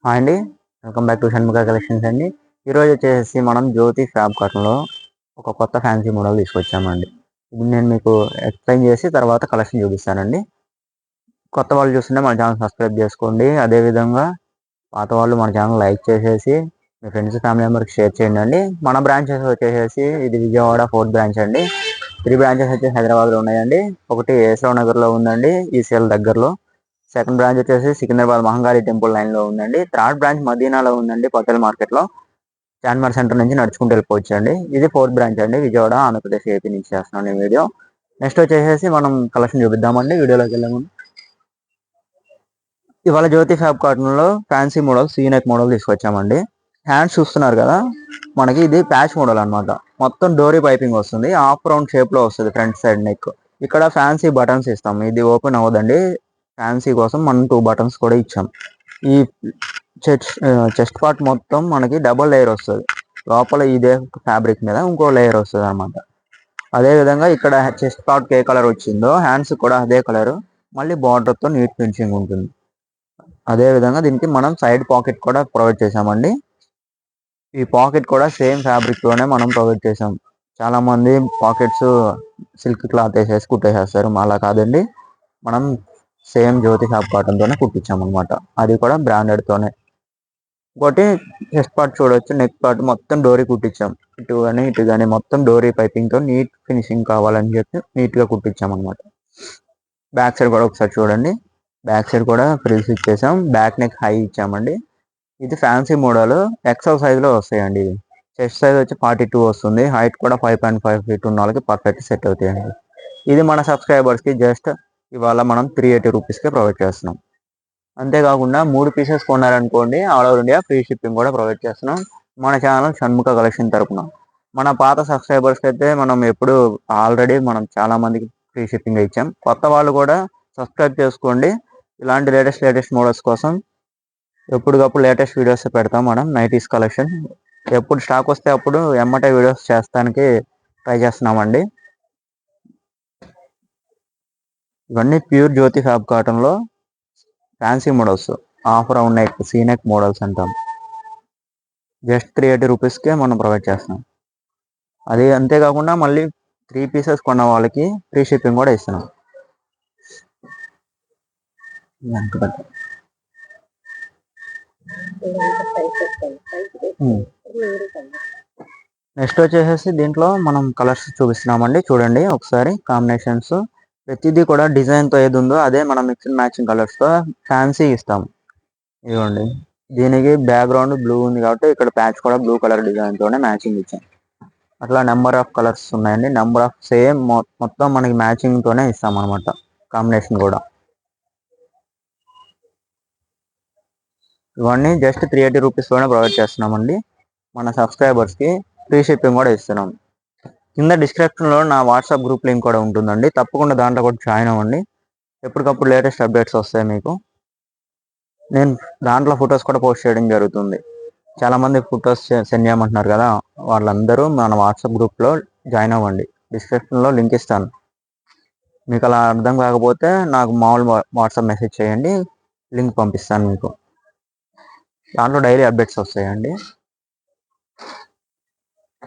Hi అండి. Welcome back to Shanmukha collections అండి. ఈరోజు వచ్చేసి మనం జ్యోతి ఫ్యాబ్ కాటన్లో ఒక కొత్త ఫ్యాన్సీ మోడల్ తీసుకొచ్చామండి. ఇది నేను మీకు ఎక్స్ప్లెయిన్ చేసి తర్వాత కలెక్షన్ చూపిస్తానండి. కొత్త వాళ్ళు చూస్తుంటే మన ఛానల్ సబ్స్క్రైబ్ చేసుకోండి. అదేవిధంగా పాత వాళ్ళు మన ఛానల్ లైక్ చేసేసి మీ ఫ్రెండ్స్ ఫ్యామిలీ మెంబర్కి షేర్ చేయండి అండి. మన బ్రాంచెస్ వచ్చేసి ఇది విజయవాడ 4th బ్రాంచ్ అండి. 3 బ్రాంచెస్ వచ్చేసి హైదరాబాద్లో ఉన్నాయండి. ఒకటి ఏసరావు నగర్లో ఉందండి, ఈసీఎల్ దగ్గరలో. సెకండ్ బ్రాంచ్ వచ్చేసి సికింద్రాబాద్ మహంకాళి టెంపుల్ లైన్లో ఉందండి. థర్డ్ బ్రాంచ్ మదీనాలో ఉందండి, పటేల్ మార్కెట్లో. చాన్మార్ సెంటర్ నుంచి నడుచుకుంటూ వెళ్ళిపోవచ్చు అండి. ఇది 4th బ్రాంచ్ అండి, విజయవాడ ఆంధ్రప్రదేశ్ ఏపీ నుంచి చేస్తున్నాను ఈ వీడియో. నెక్స్ట్ వచ్చేసి మనం కలెక్షన్ చూపిద్దామండి. వీడియోలోకి వెళ్ళాము. ఇవాళ జ్యోతి ఫ్యాబ్ కాటన్లో ఫ్యాన్సీ మోడల్ సీనెక్ మోడల్ తీసుకొచ్చామండి. హ్యాండ్స్ చూస్తున్నారు కదా, మనకి ఇది ప్యాచ్ మోడల్ అనమాట. మొత్తం డోరీ పైపింగ్ వస్తుంది, హాఫ్ రౌండ్ షేప్లో వస్తుంది ఫ్రంట్ సైడ్ నెక్. ఇక్కడ ఫ్యాన్సీ బటన్స్ ఇస్తాం, ఇది ఓపెన్ అవ్వదండి. ఫ్యాన్సీ కోసం మనం 2 బటన్స్ కూడా ఇచ్చాం. ఈ చెస్ట్ పార్ట్ మొత్తం మనకి డబుల్ లేయర్ వస్తుంది. లోపల ఇదే ఫ్యాబ్రిక్ మీద ఇంకో లేయర్ వస్తుంది అనమాట. అదే విధంగా ఇక్కడ చెస్ట్ పార్ట్ ఏ కలర్ వచ్చిందో హ్యాండ్స్ కూడా అదే కలర్, మళ్ళీ బార్డర్తో నీట్ ఫినిషింగ్ ఉంటుంది. అదే విధంగా దీనికి మనం సైడ్ పాకెట్ కూడా ప్రొవైడ్ చేసామండి. ఈ పాకెట్ కూడా సేమ్ ఫ్యాబ్రిక్ తోనే మనం ప్రొవైడ్ చేసాం. చాలా మంది పాకెట్స్ సిల్క్ క్లాత్ వేసేసి కుట్టేసేస్తారు, అలా కాదండి. మనం సేమ్ జ్యోతి ఫ్యాబ్ కాటన్ తోనే కుట్టించాం అనమాట. అది కూడా బ్రాండెడ్ తోనే. ఇంకోటి చెస్ట్ పార్ట్ చూడొచ్చు, నెక్ పార్ట్ మొత్తం డోరీ కుట్టించాం. ఇటు కానీ మొత్తం డోరీ పైపింగ్ తో నీట్ ఫినిషింగ్ కావాలని చెప్పి నీట్ గా కుట్టించాం అనమాట. బ్యాక్ సైడ్ కూడా ఒకసారి చూడండి. బ్యాక్ సైడ్ కూడా ఫ్రిల్స్ ఇచ్చేసాం, బ్యాక్ నెక్ హై ఇచ్చామండి. ఇది ఫ్యాన్సీ మోడల్, ఎక్సెల్ సైజ్ లో వస్తాయండి. ఇది చెస్ట్ సైజ్ వచ్చి 42 వస్తుంది. హైట్ కూడా 5.5 ఫీట్ ఉన్న వాళ్ళకి పర్ఫెక్ట్ సెట్ అవుతాయండి. ఇది మన సబ్స్క్రైబర్స్ కి జస్ట్ ఇవాళ మనం 380 రూపీస్కే ప్రొవైడ్ చేస్తున్నాం. అంతేకాకుండా 3 పీసెస్ కొన్నారనుకోండి, all over India free shipping కూడా ప్రొవైడ్ చేస్తున్నాం మన ఛానల్ షణ్ముఖ కలెక్షన్ తరపున. మన పాత సబ్స్క్రైబర్స్కి అయితే మనం ఎప్పుడు ఆల్రెడీ మనం చాలా మందికి ఫ్రీ షిప్పింగ్ ఇచ్చాం. కొత్త వాళ్ళు కూడా సబ్స్క్రైబ్ చేసుకోండి. ఇలాంటి లేటెస్ట్ మోడల్స్ కోసం ఎప్పటికప్పుడు లేటెస్ట్ వీడియోస్ పెడతాం మనం. నైటీస్ కలెక్షన్ ఎప్పుడు స్టాక్ వస్తే అప్పుడు ఎమ్మటే వీడియోస్ చేస్తానికి ట్రై చేస్తున్నామండి. ఇవన్నీ ప్యూర్ జ్యోతి ఫ్యాబ్ కాటన్లో fancy models, half round neck C neck models అంటాం. జస్ట్ 380 రూపీస్కే మనం ప్రొవైడ్ చేస్తున్నాం. అది అంతేకాకుండా మళ్ళీ 3 పీసెస్ కొన్న వాళ్ళకి ఫ్రీ షిప్పింగ్ కూడా ఇస్తున్నాం. నెక్స్ట్ వచ్చేసి దీంట్లో మనం కలర్స్ చూపిస్తున్నామండి. చూడండి ఒకసారి కాంబినేషన్స్. ప్రతిదీ కూడా డిజైన్తో ఏది ఉందో అదే మనం మిక్స్డ్ మ్యాచింగ్ కలర్స్తో ఫ్యాన్సీ ఇస్తాం. ఇదిగోండి, దీనికి బ్యాక్గ్రౌండ్ బ్లూ ఉంది కాబట్టి ఇక్కడ ప్యాచ్ కూడా బ్లూ కలర్ డిజైన్తోనే మ్యాచింగ్ ఇచ్చాం. అట్లా నెంబర్ ఆఫ్ కలర్స్ ఉన్నాయండి, నెంబర్ ఆఫ్ సేమ్ మొత్తం మనకి మ్యాచింగ్తోనే ఇస్తాం అనమాట. కాంబినేషన్ కూడా ఇవన్నీ జస్ట్ 380 రూపీస్లోనే ప్రొవైడ్ చేస్తున్నామండి. మన సబ్స్క్రైబర్స్కి ఫ్రీ షిప్పింగ్ కూడా ఇస్తున్నాం. కింద డిస్క్రిప్షన్లో నా వాట్సాప్ గ్రూప్ లింక్ కూడా ఉంటుందండి, తప్పకుండా దాంట్లో కూడా జాయిన్ అవ్వండి. ఎప్పటికప్పుడు లేటెస్ట్ అప్డేట్స్ వస్తాయి మీకు. నేను దాంట్లో ఫొటోస్ కూడా పోస్ట్ చేయడం జరుగుతుంది. చాలామంది ఫొటోస్ సెండ్ చేయమంటున్నారు కదా, వాళ్ళందరూ మన వాట్సాప్ గ్రూప్లో జాయిన్ అవ్వండి. డిస్క్రిప్షన్లో లింక్ ఇస్తాను. మీకు అలా అర్థం కాకపోతే నాకు మామూలు వాట్సాప్ మెసేజ్ చేయండి, లింక్ పంపిస్తాను మీకు. దాంట్లో డైలీ అప్డేట్స్ వస్తాయండి.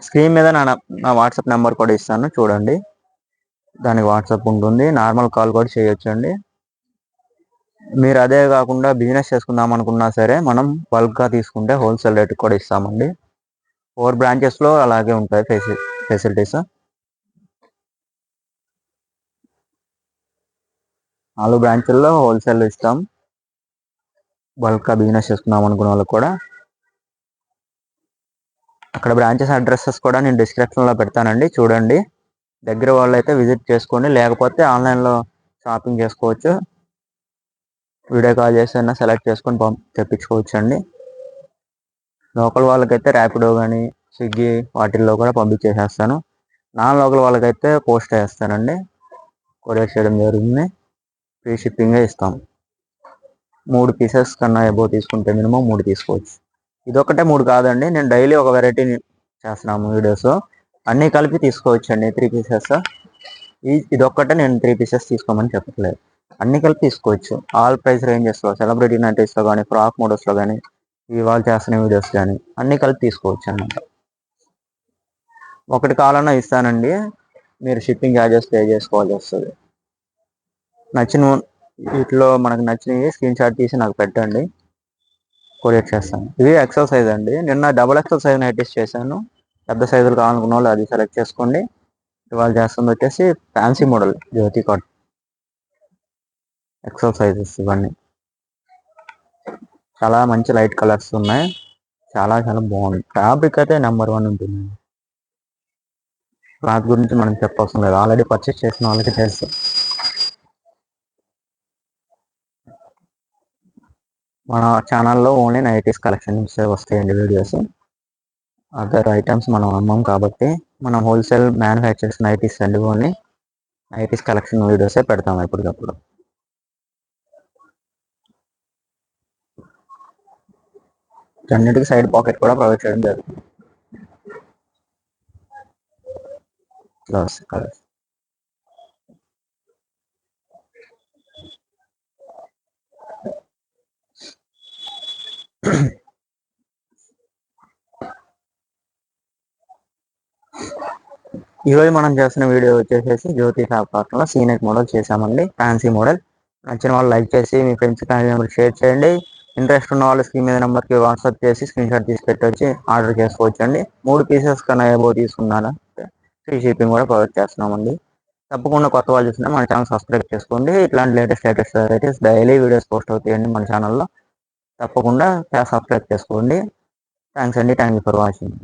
స్క్రీన్ మీద నా వాట్సాప్ నెంబర్ కూడా ఇస్తాను, చూడండి. దానికి వాట్సాప్ ఉంటుంది, నార్మల్ కాల్ కూడా చేయొచ్చు అండి. మీరు అదే కాకుండా బిజినెస్ చేసుకుందాం అనుకున్నా సరే మనం బల్క్గా తీసుకుంటే హోల్సేల్ రేట్ కూడా ఇస్తామండి. 4 బ్రాంచెస్లో అలాగే ఉంటాయి ఫెసిలిటీస్. 4 బ్రాంచుల్లో హోల్సేల్ ఇస్తాం, బల్క్గా బిజినెస్ చేసుకుందాం అనుకున్న వాళ్ళకి కూడా. అక్కడ బ్రాంచెస్ అడ్రస్సెస్ కూడా నేను డిస్క్రిప్షన్లో పెడతానండి, చూడండి. దగ్గర వాళ్ళు అయితే విజిట్ చేసుకోండి, లేకపోతే ఆన్లైన్లో షాపింగ్ చేసుకోవచ్చు. వీడియో కాల్ చేసి అయినా సెలెక్ట్ చేసుకొని తెప్పించుకోవచ్చు అండి. లోకల్ వాళ్ళకైతే ర్యాపిడో కానీ స్విగ్గీ వాటిల్లో కూడా పంపించేసేస్తాను. నాన్ లోకల్ వాళ్ళకైతే పోస్ట్ వేస్తానండి, కొరియర్ చేయడం జరుగుతుంది. ఫ్రీ షిప్పింగే ఇస్తాం. 3 పీసెస్ కన్నా ఎబో తీసుకుంటే మినిమం 3 తీసుకోవచ్చు. ఇదొక్కటే 3 కాదండి, నేను డైలీ ఒక వెరైటీ చేస్తున్నాము వీడియోస్. అన్నీ కలిపి తీసుకోవచ్చు అండి 3 పీసెస్. ఇదొక్కటే నేను 3 పీసెస్ తీసుకోమని చెప్పట్లేదు, అన్ని కలిపి తీసుకోవచ్చు. ఆల్ ప్రైస్ రేంజెస్లో సెలబ్రిటీ నైటీస్లో కానీ ఫ్రాక్ మోడల్స్లో కానీ ఇవాళ చేస్తున్న వీడియోస్ కానీ అన్నీ కలిపి తీసుకోవచ్చు అన్నమాట. ఒకటి కావాలన్నా ఇస్తానండి, మీరు షిప్పింగ్ ఛార్జెస్ పే చేసుకోవాల్సి వస్తుంది. నచ్చిన వీటిలో మనకు నచ్చినవి స్క్రీన్ షాట్ తీసి నాకు పెట్టండి, కొరియర్ చేస్తాను. ఇవి ఎక్సెల్ సైజ్ అండి. నిన్న డబుల్ ఎక్సెల్ సైజ్ నైటీస్ చేశాను. పెద్ద సైజులు కావాలనుకున్న వాళ్ళు అది సెలెక్ట్ చేసుకోండి. ఇవాళ చేస్తుంది వచ్చేసి ఫ్యాన్సీ మోడల్ జ్యోతి కాట్ ఎక్సెల్ సైజెస్. ఇవన్నీ చాలా మంచి లైట్ కలర్స్ ఉన్నాయి. చాలా చాలా బాగుంది. ఫ్యాబ్రిక్ అయితే నెంబర్ 1 ఉంటుంది. క్లాత్ గురించి మనం చెప్పవసరం లేదు, ఆల్రెడీ పర్చేస్ చేసిన వాళ్ళకి తెలుసు. మన ఛానల్లో ఓన్లీ నైటీస్ కలెక్షన్స్ వస్తాయండి వీడియోస్. అదర్ ఐటమ్స్ మనం అమ్మం కాబట్టి మనం హోల్సేల్ మ్యానుఫ్యాక్చర్స్ నైటీస్ అండి, ఓన్లీ నైటీస్ కలెక్షన్ వీడియోసే పెడతాం ఎప్పటికప్పుడు. అన్నిటికీ సైడ్ పాకెట్ కూడా ప్రొవైడ్ చేయడం జరుగుతుంది. కలర్స్ ఈరోజు మనం చేస్తున్న వీడియో వచ్చేసి జ్యోతి ఫ్యాబ్రిక్లో సీనెక్ మోడల్ చేసామండి, ఫ్యాన్సీ మోడల్. నచ్చిన వాళ్ళు లైక్ చేసి మీ ఫ్రెండ్స్ కానీ షేర్ చేయండి. ఇంట్రెస్ట్ ఉన్న వాళ్ళు స్క్రీన్ మీద నెంబర్కి వాట్సాప్ చేసి స్క్రీన్ షాట్ తీసి పెట్టొచ్చి ఆర్డర్ చేసుకోవచ్చండి. 3 పీసెస్ కన్నా ఏబో తీసుకున్నారా ఫ్రీ షిప్పింగ్ కూడా ప్రొవైడ్ చేస్తున్నామండి. తప్పకుండా కొత్త వాళ్ళు చూసినా మన ఛానల్ సబ్స్క్రైబ్ చేసుకోండి. ఇట్లాంటి latest varieties daily videos post అవుతాయండి మన ఛానల్లో. తప్పకుండా సబ్స్క్రైబ్ చేసుకోండి. థ్యాంక్స్ అండి. Thank you for watching.